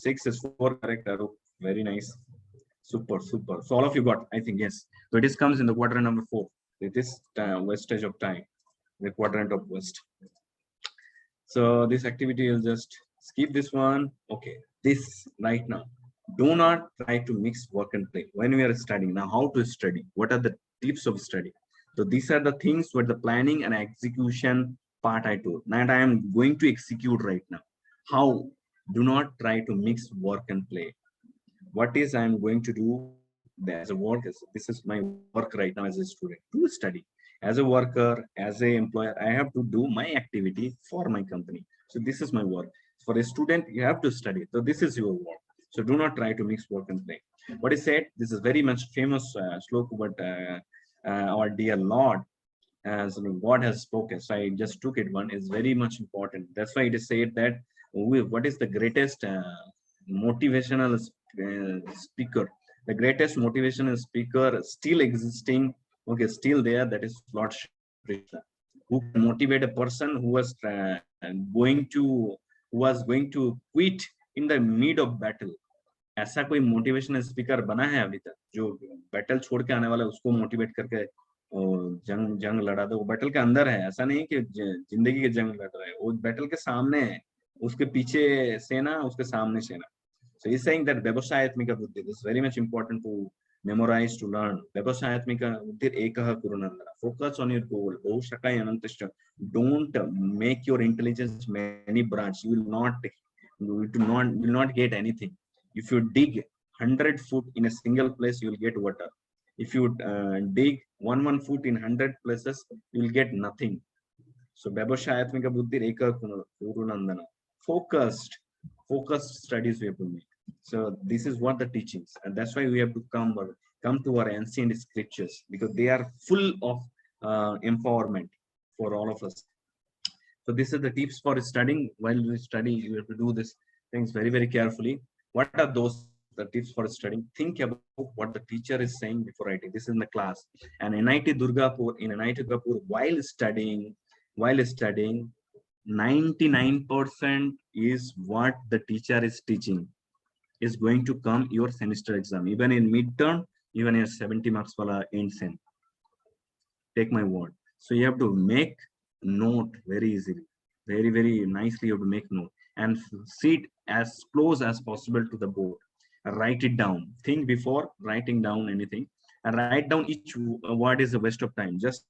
6 is 4 correct. Arup. Very nice. Super. So all of you got, I think, yes. So it comes in the quadrant number 4. It is wastage of time, the quadrant of West. So this activity will just skip this one. Okay, this right now. Do not try to mix work and play when we are studying. Now, how to study? What are the tips of study? So these are the things where the planning and execution part I told. Now I am going to execute right now. How? Do not try to mix work and play. What is I'm going to do as a work, this is my work right now as a student to study. As a worker, as a employer, I have to do my activity for my company. So this is my work. For a student, you have to study, so this is your work. So do not try to mix work and play. What is said, this is very much famous sloka, but our dear Lord, as God has spoken, so I just took it, one is very much important. That's why it is said that what is the greatest motivational speaker, the greatest motivational speaker still existing, okay, still there, that is Lord Shri Krishna, who can motivate a person who was going to who was going to quit in the mid of battle. ऐसा कोई motivational speaker बना है अभी तक जो battle छोड़ के आने वाला है उसको मोटिवेट करके जंग जंग लड़ा दो? वो बैटल के अंदर है, ऐसा नहीं कि जिंदगी के जंग लड़ रहा है, वो बैटल के सामने है, उसके पीछे सेना, उसके सामने सेना. So he's saying that व्यवसायत्मिका बुद्धि, this is very much important to memorize, to learn. व्यवसायत्मिका बुद्धि एकः कुरुनन्दन. Focus on your goal. बहुशकाय अनन्तश्च. Don't make your intelligence many branch. You will not get anything. If you dig 100 foot in a single place, you will get water. If you dig one foot in 100 places, you will get nothing. So व्यवसायत्मिका बुद्धि एकः कुरुनन्दन. Focused studies we have to make. So this is what the teachings, and that's why we have to come to our ancient scriptures, because they are full of empowerment for all of us. So this is the tips for studying. While we study, you have to do these things very carefully. What are those the tips for studying? Think about what the teacher is saying before writing. This is in the class. And in NIT Durgapur, while studying, 99% is what the teacher is teaching is going to come your semester exam, even in midterm, even in 70 marks wala end sem. Take my word. So you have to make note very easily, very nicely. You have to make note and sit as close as possible to the board. Write it down. Think before writing down anything, and write down each word is a waste of time. Just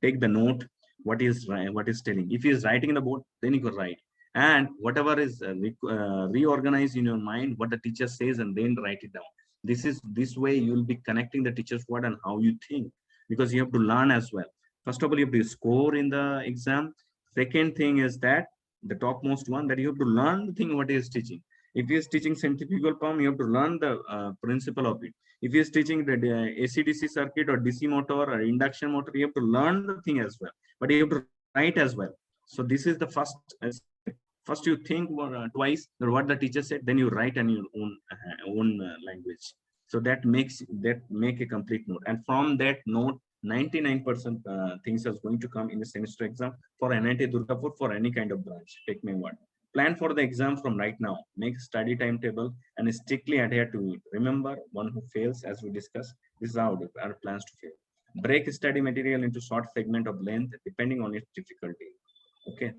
take the note. What is telling? If he is writing in the board, then you could write, and whatever is reorganize in your mind what the teacher says, and then write it down. This way you will be connecting the teacher's word and how you think, because you have to learn as well. First of all, you have to score in the exam. Second thing is that the topmost one, that you have to learn the thing what he is teaching. If he is teaching centrifugal pump, you have to learn the principle of it. If he is teaching the AC/DC circuit or DC motor or induction motor, you have to learn the thing as well. But you have to write as well. So this is the first step. First you think twice what the teacher said, then you write in your own language. So that make a complete note, and from that note 99% things are going to come in the semester exam for NIT Durgapur, for any kind of branch. Take my word. Plan for the exam from right now. Make study timetable and strictly adhere to it. Remember, one who fails, as we discussed, this is how our plans to fail. Break study material into short segment of length depending on its difficulty. Okay.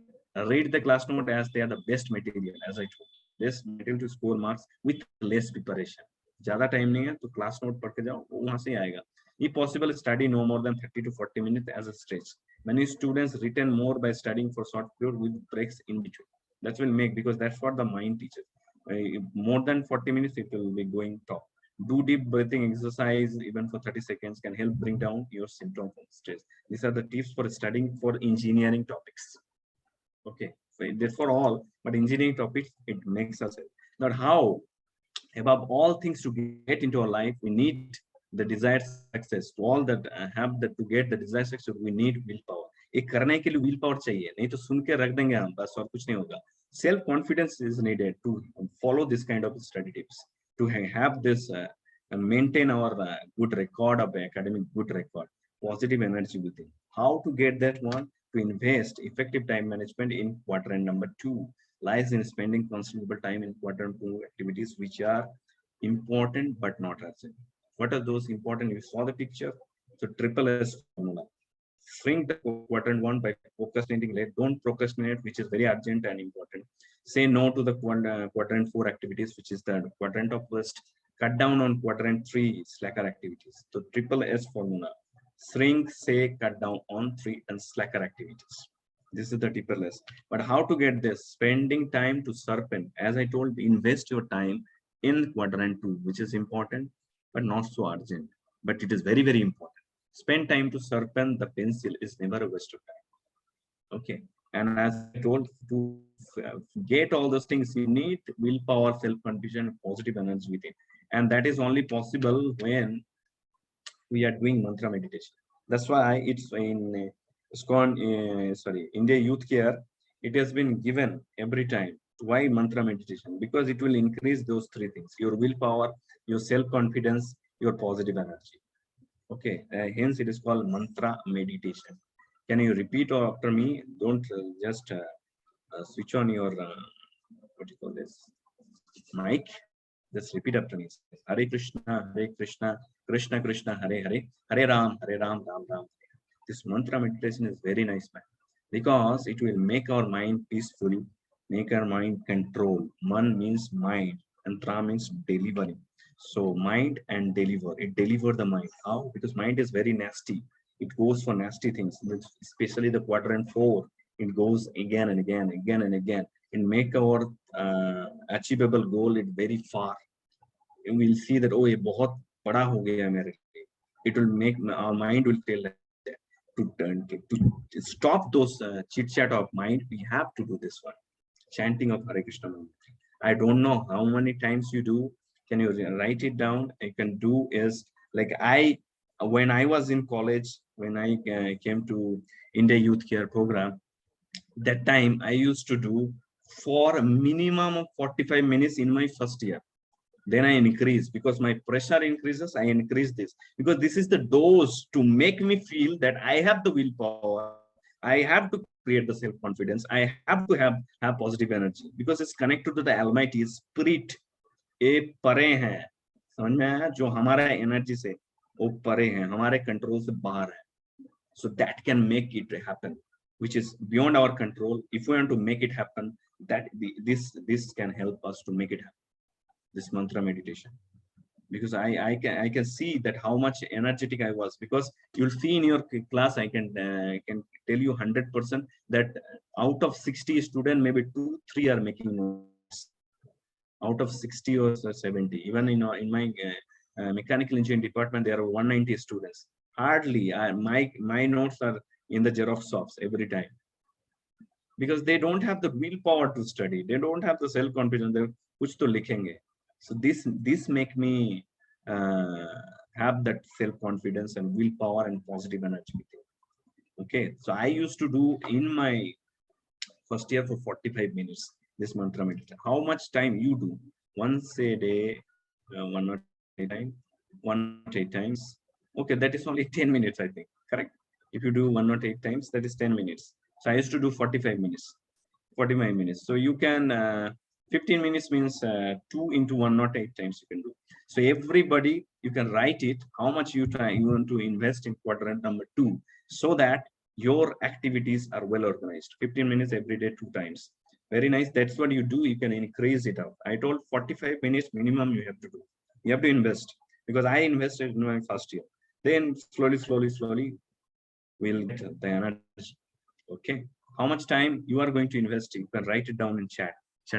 Read the class note as they are the best material, as I told. Best material to score marks with less preparation. ज्यादा time नहीं है तो class note पढ़ के जाओ, वहां से आएगा. If possible, study no more than 30 to 40 minutes as a stretch. Many students retain more by studying for short period with breaks in between. That will make, because that's what the mind teaches. More than 40 minutes, it will be going top. Do deep breathing exercise even for 30 seconds can help bring down your symptom of stress. These are the tips for studying for engineering topics. Okay, so that's for all, but engineering topics, it makes us that how above all things to get into our life, we need the desired success. To all that have that, to get the desired success, we need willpower. ये करने के लिए will power चाहिए, नहीं तो सुन के रख देंगे हम बस, और कुछ नहीं होगा. Self confidence is needed to follow this kind of study tips, to have this and maintain our good record of academic good record, positive energy within. How to get that one? To invest effective time management in quadrant number 2 lies in spending considerable time in quadrant 2 activities which are important but not urgent. What are those important? You saw the picture. So triple S formula. Shrink the quadrant 1 by procrastinating late. Don't procrastinate, which is very urgent and important. Say no to the quadrant 4 activities, which is the quadrant of waste. Cut down on quadrant 3 slacker activities. So triple S formula. Shrink, say, cut down on 3 and slacker activities. This is the deeper lesson. But how to get this? Spending time to sharpen. As I told, invest your time in quadrant 2, which is important, but not so urgent. But it is very, very important. Spend time to sharpen the pencil is never a waste of time. Okay. And as I told, to get all those things, you need willpower, self-confidence, positive energy within. And that is only possible when we are doing mantra meditation. That's why it's in ISKCON, India Youth Care, it has been given every time. Why mantra meditation? Because it will increase those three things: your willpower, your self-confidence, your positive energy. Okay, hence it is called mantra meditation. Can you repeat after me? Don't just switch on your what do you call this mic. Just repeat after me. Hare Krishna, Hare Krishna, Krishna Krishna, Hare Hare, Hare Ram, Ram Ram. This mantra meditation is very nice, man, because it will make our mind peaceful, make our mind control. Man means mind, and Tra means delivering. So mind and deliver. It deliver the mind. How? Because mind is very nasty. It goes for nasty things, especially the quadrant 4. It goes again and again, again and again, and make our achievable goal it very far. And we'll see that, oh, ये बहुत बड़ा हो गया मेरे लिए. It will make our mind will feel like that. To stop those chit chat of mind, we have to do this one, chanting of Hare Krishna mantra. I don't know how many times you do. Can you write it down? I can do is like when I was in college, when I came to India Youth Care Program, that time I used to do for a minimum of 45 minutes in my first year. Then I increase because my pressure increases. I increase this because this is the dose to make me feel that I have the willpower. I have to create the self-confidence. I have to have positive energy because it's connected to the Almighty Spirit. एक परे है, समझ में आया? जो हमारा energy से वो परे है, हमारे कंट्रोल से बाहर है. So that can make it happen, which is beyond our control. If we want to make it happen, that this can help us to make it happen. This mantra meditation, because I can see that how much energetic I was, because you'll see in your class I can tell you 100% that out of 60 students, maybe 2-3 are making notes. Out of 60 or 70, even in my mechanical engineering department, there are 190 students. Hardly my notes are in the Xerox shops every time, because they don't have the willpower to study. They don't have the self-confidence. They kuch to likhenge. So this make me have that self-confidence and willpower and positive energy. Okay, so I used to do in my first year for 45 minutes this mantra meditation. How much time you do? Once a day, 108 times, 108 times. Okay, that is only 10 minutes, I think. Correct? If you do 108 times, that is 10 minutes. So I used to do 45 minutes. 45 minutes. So you can 15 minutes means 2 into 108 times you can do. So everybody, you can write it how much you want to invest in quadrant number 2, so that your activities are well organized. 15 minutes every day, 2 times. Very nice. That's what you do. You can increase it up. I told 45 minutes minimum you have to do. You have to invest, because I invested in my first year. Then slowly we'll get the energy. Okay. How much time you are going to invest? You can write it down in chat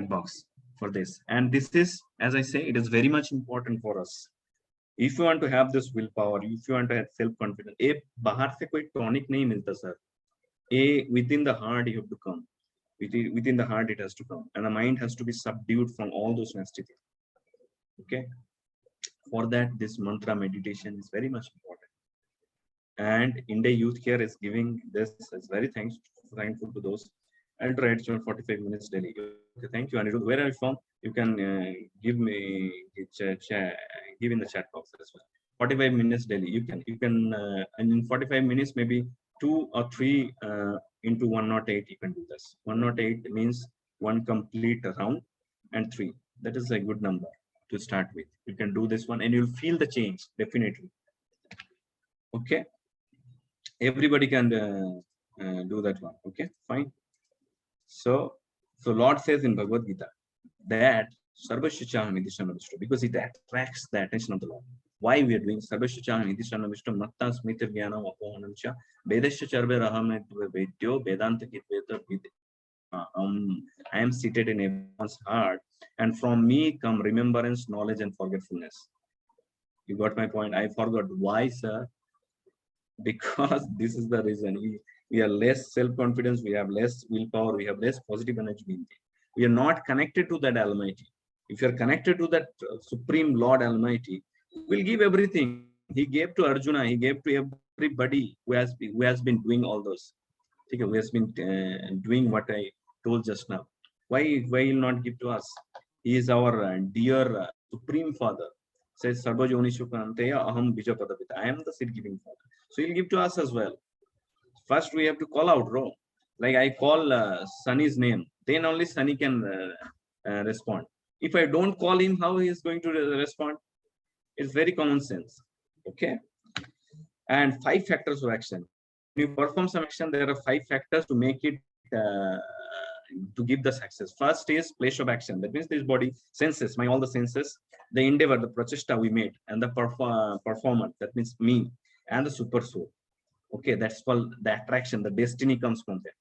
box for this. And this is, as I say, it is very much important for us. If you want to have this willpower, if you want to have self-confidence, a bahar se koi tonic nahi milta, sir. A within the heart you have to come. Within the heart it has to come, and the mind has to be subdued from all those nasty things. Okay. For that, this mantra meditation is very much important. And India Youth Care is giving this as very thankful to those. I'll try it for 45 minutes daily. Okay, thank you, Anirudh. Where are you from? You can give me give in the chat box as well. 45 minutes daily. You can and in 45 minutes maybe 2 or 3 into 108 you can do this. 108 means 1 complete round and 3. That is a good number to start with. You can do this one and you'll feel the change definitely. Okay. Everybody can do that one. Okay, fine. So Lord says in Bhagavad Gita that Sarvasya Chahami Disham, because it attracts the attention of the Lord. why we are doing Sarvesha Nidishanavishtam Matta Smita Jnana Vapohanamcha Vedasya Charve Rahamet Vedyo Vedanta Kitveta I am seated in everyone's heart, and from me come remembrance, knowledge, and forgetfulness. You got my point? I forgot. Why, sir? Because this is the reason. We are less self-confidence, we have less willpower, we have less positive energy. We are not connected to that Almighty. If you are connected to that Supreme Lord Almighty, He will give everything. He gave to Arjuna, He gave to everybody who has been doing all those. Okay, who has been doing what I told just now. Why will not give to us? He is our dear Supreme Father. Says Sarva Jonishu Kanteya Aham Bija Padavita. I am the seed giving Father. So he'll give to us as well. First, we have to call out, bro. Like I call Sunny's name, then only Sunny can respond. If I don't call him, how he is going to respond? It's very common sense. Okay. And 5 factors of action. When you perform some action, there are 5 factors to make it to give the success. First is place of action. That means this body, senses, all the senses, the endeavor, the prachesta we made, and the performance. That means me and the super soul. Okay, that's called the attraction. The destiny comes from there.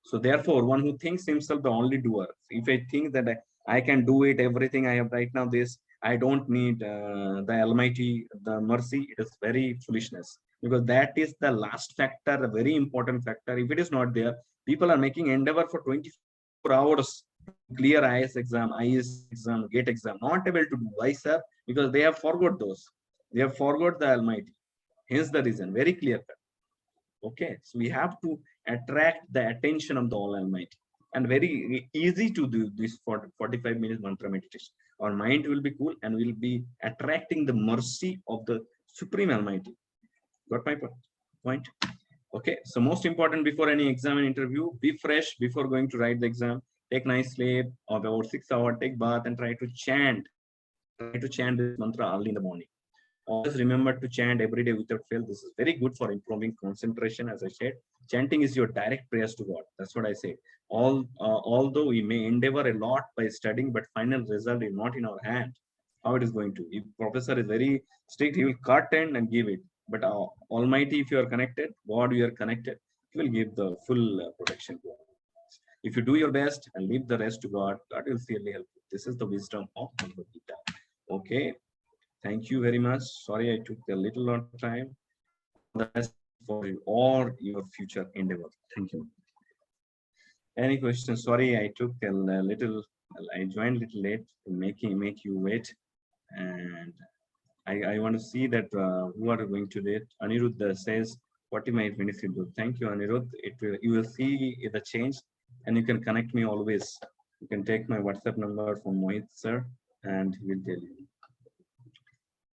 So therefore, one who thinks himself the only doer. If I think that I can do it, everything I have right now, this I don't need the Almighty, the mercy. It is very foolishness, because that is the last factor, a very important factor. If it is not there, people are making endeavor for 24 hours to clear IS exam, GATE exam, not able to do. Why, sir? Because they have forgot those. They have forgot the Almighty. Hence the reason. Very clear cut. Okay, so we have to attract the attention of the All Almighty, and very easy to do this for 45 minutes mantra meditation. Our mind will be cool and we'll be attracting the mercy of the Supreme Almighty. Got my point? Okay, so most important before any exam and interview, be fresh before going to write the exam. Take nice sleep of about 6 hours, take bath, and try to chant this mantra early in the morning. Always remember to chant every day without fail. This is very good for improving concentration. As I said, chanting is your direct prayers to God. That's what I say. Although we may endeavor a lot by studying, but final result is not in our hand. How it is going to? If professor is very strict, he will cut and give it. But Almighty, if you are connected, God, you are connected, He will give the full protection to us. If you do your best and leave the rest to God, God will surely help you. This is the wisdom of Bhagavad Gita. Okay. Thank you very much. Sorry, I took a little lot of time. All the best for you or your future endeavor. Thank you. Any questions? Sorry, I took a little. I joined a little late to make you wait, and I want to see that who are going to date. Anirudh says 40 minutes will do. Thank you, Anirudh. You will see the change, and you can connect me always. You can take my WhatsApp number from Mohit sir, and he will tell you.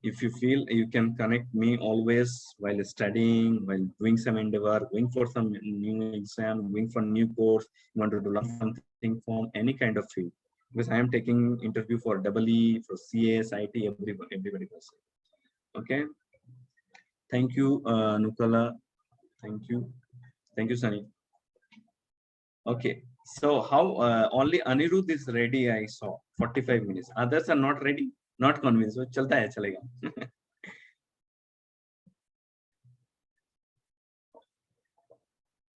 If you feel you can connect me always while studying, while doing some endeavor, going for some new exam, going for new course, you want to learn something from any kind of field. Because I am taking interview for EE, for CS, IT, everybody does. Okay. Thank you, Nukala. Thank you, Sunny. Okay. So how only Anirudh is ready? I saw 45 minutes. Others are not ready, not convinced. So chalta hai, chalega.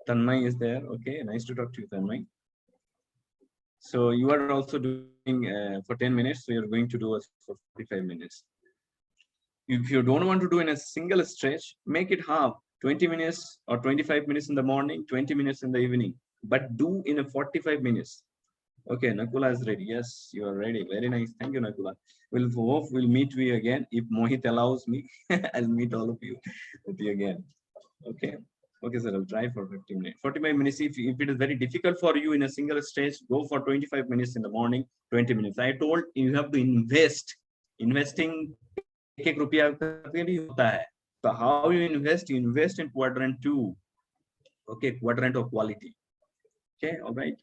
Tanmay is there. Okay, nice to talk to you, Tanmay. So you are also doing for 10 minutes. So you're going to do us for 45 minutes. If you don't want to do in a single stretch, make it half, 20 minutes or 25 minutes in the morning, 20 minutes in the evening, but do in a 45 minutes. Okay, Nakula is ready. Yes, you are ready. Very nice. Thank you, Nakula. We'll hope we'll meet you again. If Mohit allows me, I'll meet all of you with you again. Okay. Okay, sir, I'll try for 15 minutes. 45 minutes. If it is very difficult for you in a single stage, go for 25 minutes in the morning, 20 minutes. I told you have to invest. Investing एक रुपया करके भी होता है. So how you invest? You invest in quadrant 2. Okay, quadrant of quality. Okay, all right.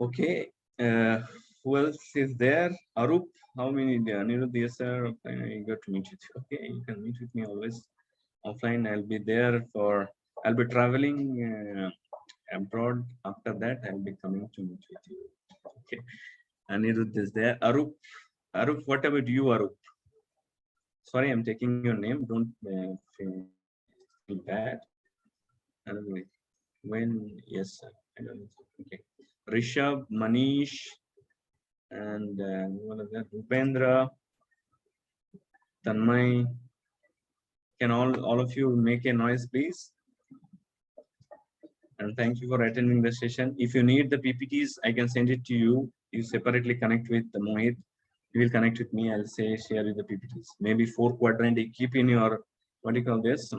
Okay. Who else is there? Arup, how many? Anirudh, yes, sir. I got to meet with you. Okay, you can meet with me always. Offline, I'll be there for. I'll be traveling abroad. After that, I'll be coming to meet with you. Okay. Anirudh is there. Arup, Arup, what about you, Arup? Sorry, I'm taking your name. Don't feel bad. I don't know when. Yes, sir. I don't know. Okay. Rishabh, Manish, and what is that? Upendra, Tanmay. Can all of you make a noise, please? And thank you for attending the session. If you need the PPTs, I can send it to you. You separately connect with the Mohit. You will connect with me. I'll say share with the PPTs. Maybe 4 quadrant. Keep in your what do you call this?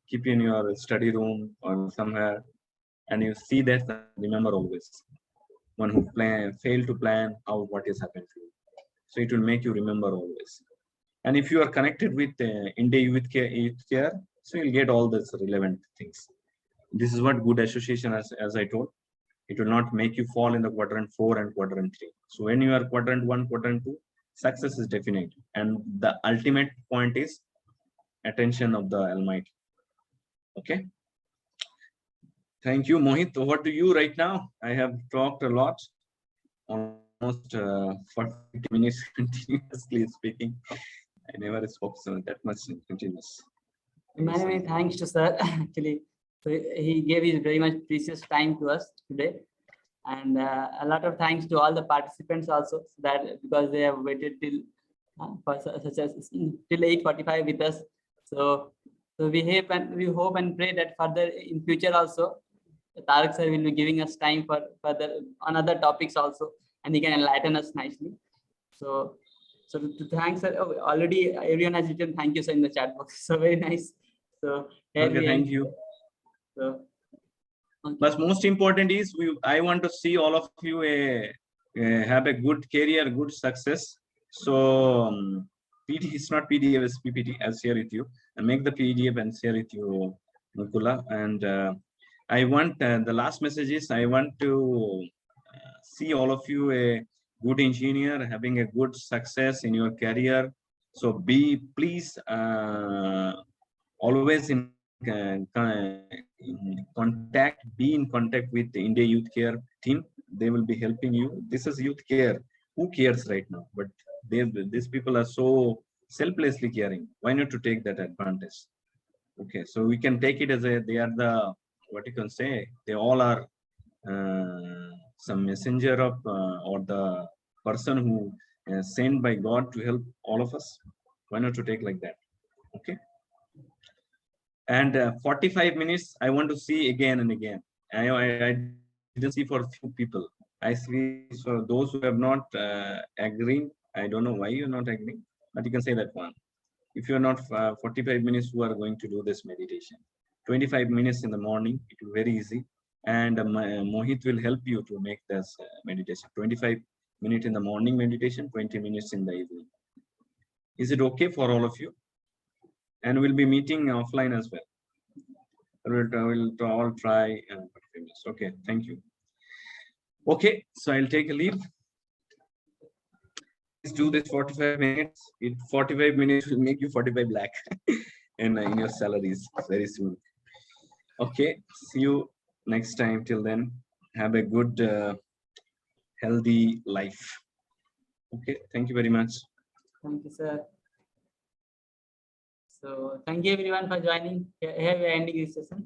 Keep in your study room or somewhere, and you see that. Remember always, one who fail to plan how what is happened to you. So it will make you remember always. And if you are connected with India Youth Care, so you'll get all these relevant things. This is what good association, as I told, it will not make you fall in the quadrant 4 and quadrant 3. So when you are quadrant 1, quadrant 2, success is definite. And the ultimate point is attention of the Almighty. Okay. Thank you, Mohit. Over to you right now. I have talked a lot, almost 40 minutes continuously speaking. I never spoke so that much continuous. Many thanks to sir. Actually, so he gave his very much precious time to us today, and a lot of thanks to all the participants also, so that because they have waited till for such as till 8:45 with us. So we hope and pray that further in future also, Tarak sir will be giving us time for further on other topics also, and he can enlighten us nicely. So to thanks sir. Oh, already everyone has written thank you sir in the chat box. So very nice. So here Okay, we thank end. you. So okay. But most important is I want to see all of you have a good career, good success. So PD is not PDF, it's PPT. I'll share with you. I make the PDF and share with you, Mukula. And I want the last message is I want to see all of you a good engineer having a good success in your career. So please always be in contact with the India Youth Care team. They will be helping you. This is youth care. Who cares right now? But these people are so selflessly caring. Why not to take that advantage? Okay, so we can take it as they are the what you can say. They all are some messenger of or the person who sent by God to help all of us. Why not to take like that? Okay. And 45 minutes I want to see again and again. I didn't see for a few people. I see for those who have not agreeing. I don't know why you're not agreeing, but you can say that one. If you're not 45 minutes who are going to do this meditation, 25 minutes in the morning, it will be very easy. And Mohit will help you to make this meditation. 25 minutes in the morning meditation, 20 minutes in the evening. Is it okay for all of you? And we'll be meeting offline as well. We'll all try. Okay, thank you. Okay, so I'll take a leave. Please do this 45 minutes. 45 minutes will make you 45 lakh in your salaries very soon. Okay, see you next time. Till then, have a good, healthy life. Okay, thank you very much. Thank you, sir. So thank you everyone for joining. Here we are ending this session.